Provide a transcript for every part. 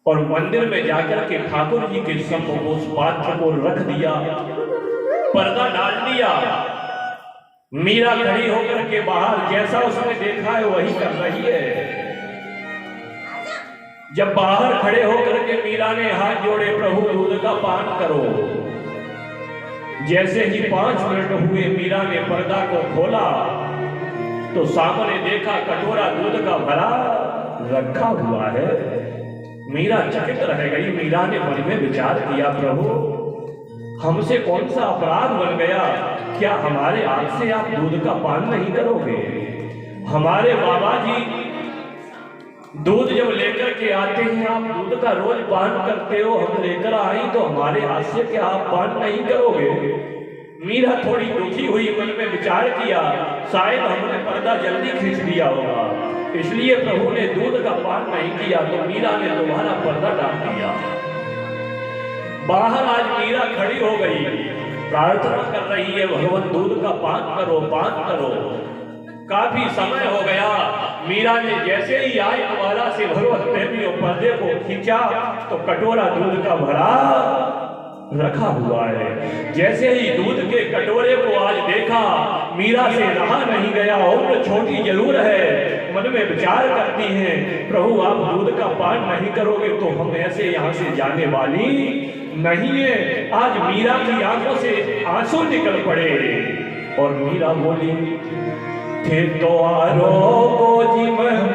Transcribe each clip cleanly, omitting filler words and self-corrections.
और मंदिर में जाकर के ठाकुर जी के सम्मुख उस पात्र को रख दिया, पर्दा डाल दिया। मीरा खड़ी होकर के बाहर जैसा उसने देखा है वही कर रही है। जब बाहर खड़े होकर के मीरा ने हाथ जोड़े, प्रभु दूध का पान करो। जैसे ही 5 मिनट हुए मीरा ने पर्दा को खोला तो सामने देखा कटोरा दूध का भरा रखा हुआ है। मीरा चकित रह गई। मीरा ने मन में विचार किया, प्रभु हमसे कौन सा अपराध बन गया? क्या हमारे हाथ से आप दूध का पान नहीं करोगे? हमारे बाबा जी दूध जब लेकर के आते हैं आप दूध का रोज पान करते हो, हम लेकर आई तो हमारे हाथ से क्या आप पान नहीं करोगे? मीरा थोड़ी दुखी हुई, मन में विचार किया शायद हमने पर्दा जल्दी खींच दिया होगा, इसलिए प्रभु ने दूध का पान नहीं किया। तो मीरा ने दोबारा पर्दा डाल दिया। बाहर आज मीरा खड़ी हो गई, प्रार्थना कर रही है, भगवान दूध का पान करो, पान करो। काफी समय हो गया। मीरा ने जैसे ही आई दोबारा से भगवत प्रेमियों पर्दे को खींचा तो कटोरा दूध का भरा रखा हुआ है। जैसे ही दूध के कटोरे को आज देखा, मीरा से रहा नहीं गया। उम्र छोटी जरूर है, मन में विचार करती हैं, प्रभु आप दूध का पान नहीं करोगे तो हम ऐसे यहाँ से जाने वाली नहीं है। आज मीरा की आंखों से आंसू निकल पड़े और मीरा बोली, थे तो आरो जी मन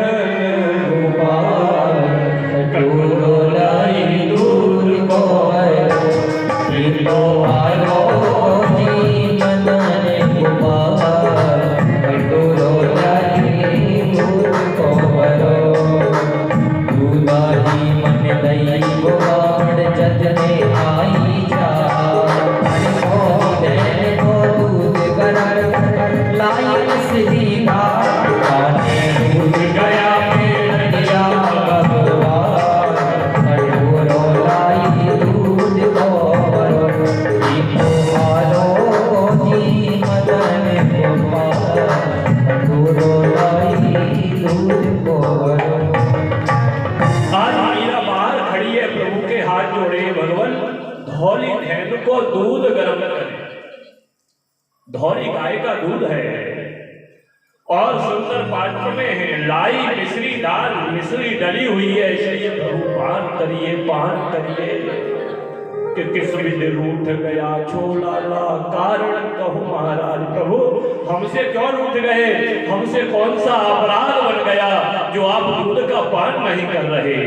कटोरो लाई दूध को, थे तो आरो जी मन कटोरो लाई दूध को भरो, दूधारी मन दई गोवाड़ जजने आई जा, दूध गरर लाई सीधा दूध गया भेड़िया भगवान, कटोरो लाई दूध को भरो, तुम्हारो जी मदन गोपाल, कटोरो लाई दूध को भरो। आज मीरा बाहर खड़ी है, प्रभु के हाथ जोड़े, भगवान धौली धैन को दूध गर्म करे। धौली गाय का दूध है और सुंदर पात्र में है, लाई मिश्री दाल मिश्री डली हुई है, इसलिए प्रभु पान करिए, पान करिए। कि किस विधि रूठ गया छोला ला, कारण कहूँ महाराज प्रभु हमसे क्यों रूठ गए? हमसे कौन सा अपराध बन गया जो आप दूध का पान नहीं कर रहे?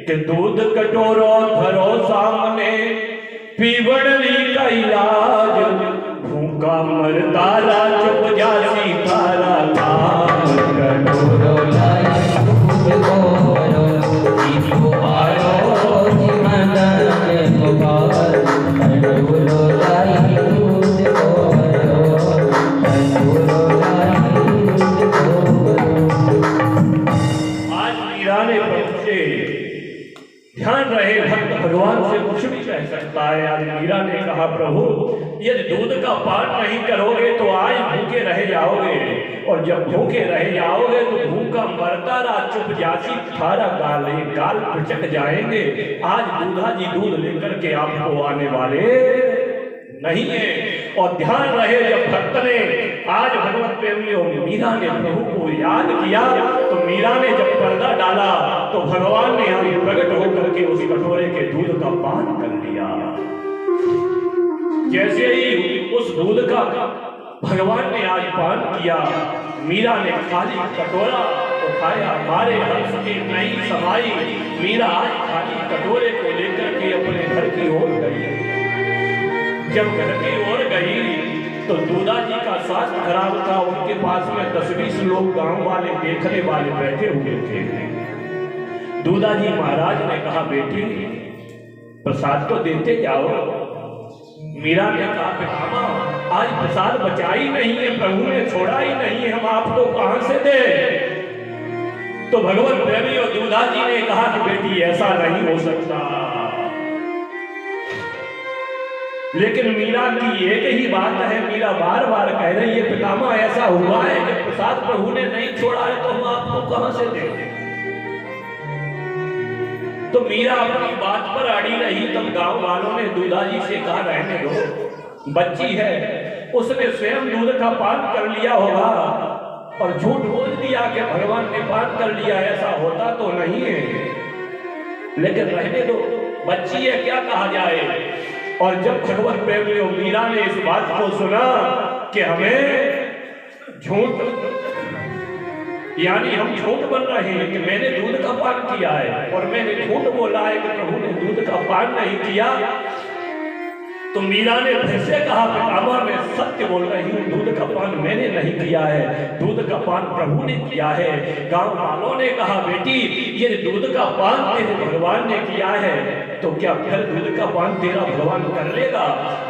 कि दूध कटोरो धरो सामने, पीवड़ली का इलाज, भूखा मरदारा चुप जासी तारा काम, कटोरो लाई दूध को भरो, तुम्हारो जी मदन गोपाल, कटोरो लाई दूध को भरो, कटोरो लाई दूध को भरो। आज मीरा ने प्रभु से ध्यान रहे, भक्त भगवान से कुछ भी कह सकता है। आज मीरा ने कहा, प्रभु यदि दूध का पान नहीं करोगे तो आज भूखे रह जाओगे, और जब भूखे रह जाओगे तो भूखा मरता रहा चुप जासी थारा गाल पिचक जाएंगे। आज दूधा जी दूध लेकर के आपको आने वाले नहीं है। और ध्यान रहे, जब भक्त ने आज भगवत प्रेमियों मीरा ने प्रभु को याद किया तो मीरा ने जब पर्दा डाला तो भगवान ने आज प्रकट होकर के उस कटोरे के दूध का पान कर लिया। जैसे ही उस दूध का भगवान ने आज पान किया, मीरा ने खाली कटोरा उठाया, मारे हंस के नहीं समाई। मीरा आज खाली कटोरे को लेकर के अपने घर की ओर गई। जब घर की ओर गई तो दूधा जी का स्वास्थ्य खराब था, उनके पास में 10-20 लोग गांव वाले देखने वाले बैठे हुए थे। दूधा जी महाराज ने कहा, बेटी प्रसाद तो देते जाओ। मीरा ने कहा, पितामा आज प्रसाद बचा ही नहीं है, प्रभु ने छोड़ा ही नहीं है, हम आपको कहां से दे? तो भगवान प्रेमी और दूधा जी ने कहा कि बेटी ऐसा नहीं हो सकता। लेकिन मीरा की एक ही बात है, मीरा बार बार कह रही है, पितामा ऐसा हुआ है कि प्रसाद प्रभु ने नहीं छोड़ा है तो हम आपको कहां से दें? तो मीरा अपनी बात पर अड़ी रही। तब गांव वालों ने दूधा जी से कहा रहने दो, बच्ची है, उसने स्वयं दूध का पान कर लिया होगा और झूठ बोल दिया कि भगवान ने पान कर लिया। ऐसा होता तो नहीं है, लेकिन रहने दो, बच्ची है, क्या कहा जाए। और जब भगवत प्रेमियों मीरा ने इस बात को सुना कि हमें झूठ, यानी हम झूठ बन रहे हैं कि मैंने दूध का पान किया है और मैंने झूठ बोला है कि प्रभु ने दूध का पान नहीं किया, तो मीरा ने फिर से कहा पितामह मैं सत्य बोल रही हूँ, दूध का पान मैंने नहीं किया है, दूध का पान प्रभु ने किया है। गांव वालों ने कहा बेटी ये दूध का पान तेरे भगवान ने किया है, तो क्या फिर दूध का पान तेरा भगवान कर लेगा।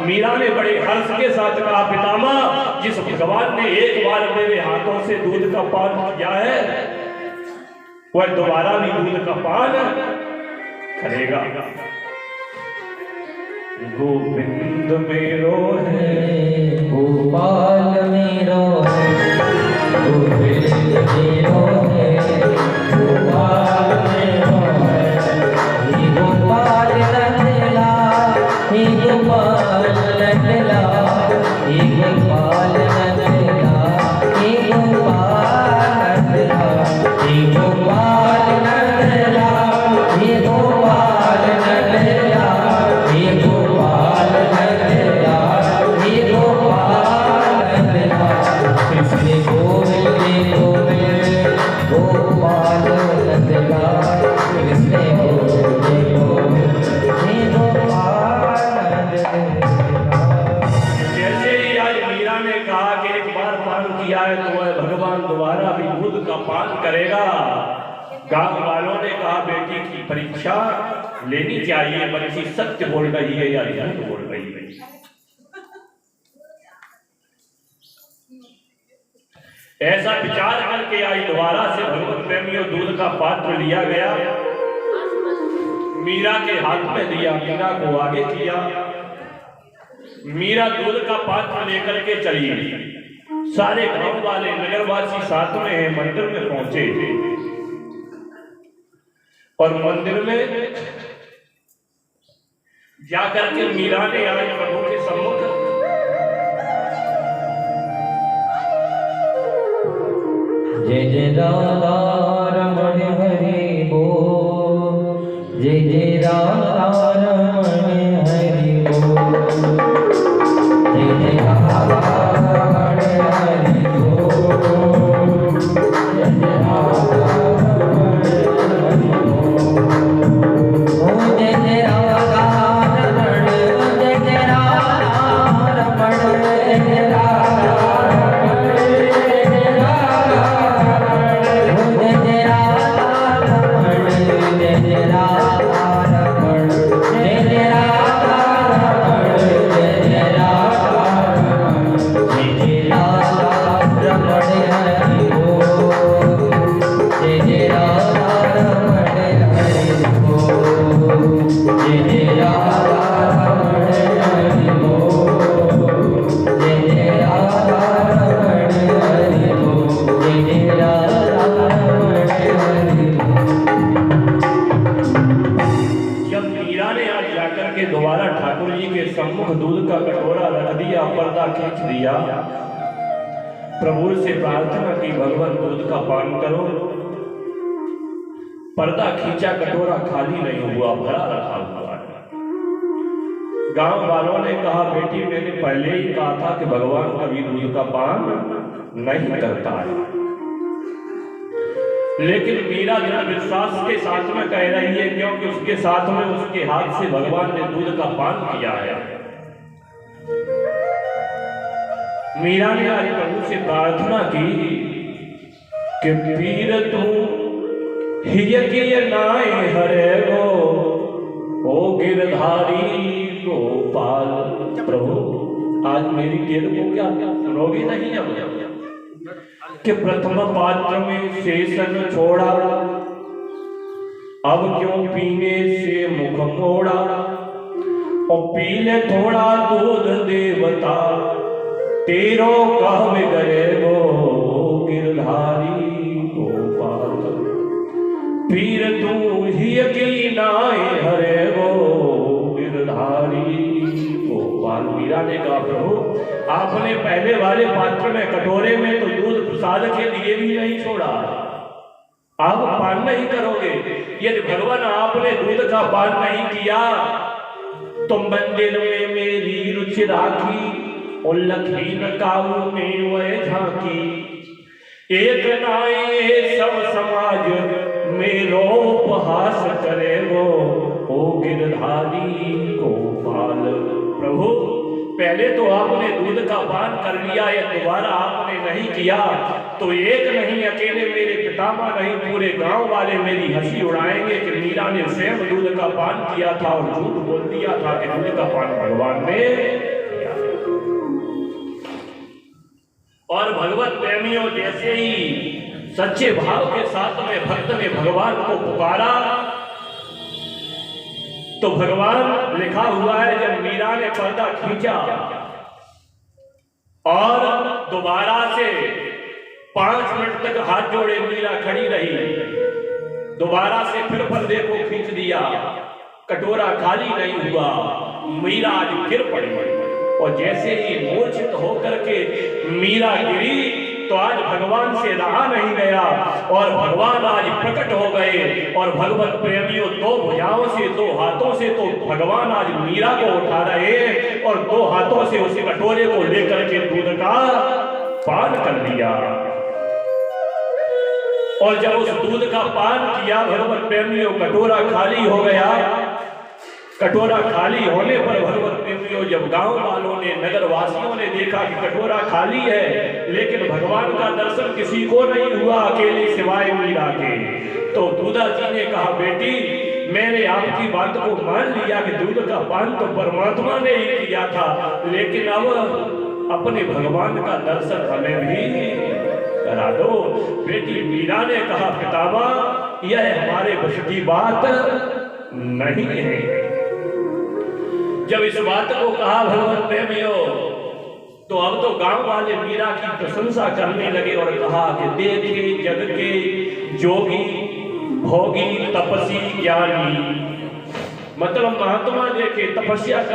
मीरा ने बड़े हर्ष के साथ कहा पितामह जिस भगवान ने एक बार मेरे हाथों से दूध का पान किया है वह दोबारा भी दूध का पान करेगा। गोविंद मेरो है, गोपाल मेरो है, गोविंद मेरो है, गोपाल मेरो है। हे गोपाल नंदला, हे गोपाल नंदला, हे गोपाल नंदला, हे गोपाल नंदला, हे गोपाल नंदला, हे गोपाल नंदला, हे गोपाल नंदला, हे गोपाल नंदला। कृष्ण गोविंद गोविंद गोपाल नंदला, कृष्ण गोविंद गोविंद हे गोपाल नंदला। जैसे ही आज मीरा ने कहा कि एक बार पान किया है तो वह भगवान दोबारा भी दूध का पान करेगा, गांव वालों ने कहा बेटी की परीक्षा लेनी चाहिए, बच्ची सत्य बोल रही है या झूठ बोल रही है। ऐसा विचार करके आई दोबारा से भगवत प्रेमियों दूध का पात्र लिया गया, मीरा के हाथ में दिया, मीरा को आगे किया। मीरा दूध का पात्र लेकर के चली। सारे गांव वाले नगरवासी साथ में हैं, मंदिर में पहुंचे और मंदिर में जाकर के मीरा ने आज प्रभु के सम्मुख जय जय राधा रमण हरि बोल, जय जय राधा रमण हरि बोल, जय जय राधा रमण हरि बोल, जय जय राधा रमण हरि बोल। ओ जय जय राधा रमण, जय जय राधा रमण, जय जय राधा रमण, जय जय राधा रमण, जय जय राधा रमण, जय जय राधा रमण, जय जय राधा रमण, जय जय राधा रमण, जय जय राधा रमण हरि बोल, जय जय राधा रमण हरि बोल, जय जय राधा रमण हरि बोल, जय जय राधा रमण हरि बोल, जय जय राधा रमण हरि बोल। जब मीरा ने आज जाकर के दोबारा ठाकुर जी के सम्मुख दूध का कटोरा रख दिया, पर्दा खींच दिया, प्रभु से प्रार्थना की भगवान दूध का पान करो। पर्दा खींचा, कटोरा खाली नहीं हुआ, भरा रखा हुआ है। गांव वालों ने कहा बेटी मैंने पहले ही कहा था कि भगवान कभी दूध का पान नहीं करता है, लेकिन मीरा दृढ़ विश्वास के साथ में कह रही है क्योंकि उसके साथ में उसके हाथ से भगवान ने दूध का पान किया है। मीरा ने आज प्रभु से प्रार्थना की कि पीर तू हिय किय नाय हरे गो, ओ गिरधारी गोपाल। प्रभु आज मेरी देर को क्या सुनोगे नहीं अब कि प्रथम पात्र में शेषन छोड़ा, अब क्यों पीने से मुख मोड़ा, और पीले थोड़ा दूध देवता, तेरो कहवे गए गो गिरधारी गोपाल। पीर तू ही की नाय हरे वो गिरधारी। वो बाल मीरा ने कहा प्रभु आपने पहले वाले पात्र में कटोरे में तो दूध प्रसाद के लिए भी नहीं छोड़ा, आप पान नहीं करोगे। यदि भगवान आपने दूध का पान नहीं किया तो मंदिर में मेरी रुचि राखी और लखी न काऊ में वह झांकी। एक नाये सब समाज मेरो उपहास करे वो ओ गिरधारी गोपाल। प्रभु पहले तो आपने दूध का पान कर लिया, या दोबारा आपने नहीं किया तो एक नहीं अकेले मेरे पितामह नहीं पूरे गांव वाले मेरी हंसी उड़ाएंगे कि मीरा ने स्वयं दूध का पान किया था और झूठ बोल दिया था कि दूध का पान भगवान ने किया। और भगवत प्रेमियों जैसे ही सच्चे भाव के साथ में भक्त ने भगवान को पुकारा तो भगवान लिखा हुआ है जब मीरा ने पर्दा खींचा और दोबारा से 5 मिनट तक हाथ जोड़े मीरा खड़ी रही, दोबारा से फिर पर्दे को खींच दिया, कटोरा खाली नहीं हुआ, मीरा आज गिर पड़ी। और जैसे ही मूर्छित होकर के मीरा गिरी तो आज भगवान से रहा नहीं गया और भगवान आज प्रकट हो गए। और भगवत प्रेमियों 2 भुजाओं से 2 हाथों से तो भगवान आज मीरा को उठा रहे और 2 हाथों से उस कटोरे को लेकर के दूध का पान कर लिया। और जब उस दूध का पान किया भगवत प्रेमियों कटोरा खाली हो गया। कटोरा खाली होने पर भगवत प्रेमियों जब गांव वालों ने नगर वासियों ने देखा कि कटोरा खाली है लेकिन भगवान का दर्शन किसी को नहीं हुआ अकेले सिवाय मीरा के, तो दूधा जी ने कहा बेटी मैंने आपकी बात को मान लिया कि दूध का पान तो परमात्मा ने ही किया था, लेकिन अब अपने भगवान का दर्शन हमें भी करा दो। बेटी मीरा ने कहा पितामह यह हमारे वश की बात नहीं है। जब इस बात को कहा भगवत प्रेमियों तो अब तो गांव वाले मीरा की प्रशंसा करने लगे और कहा कि देखे जग के जोगी भोगी तपसी ज्ञानी, मतलब महात्मा देखे तपस्या कर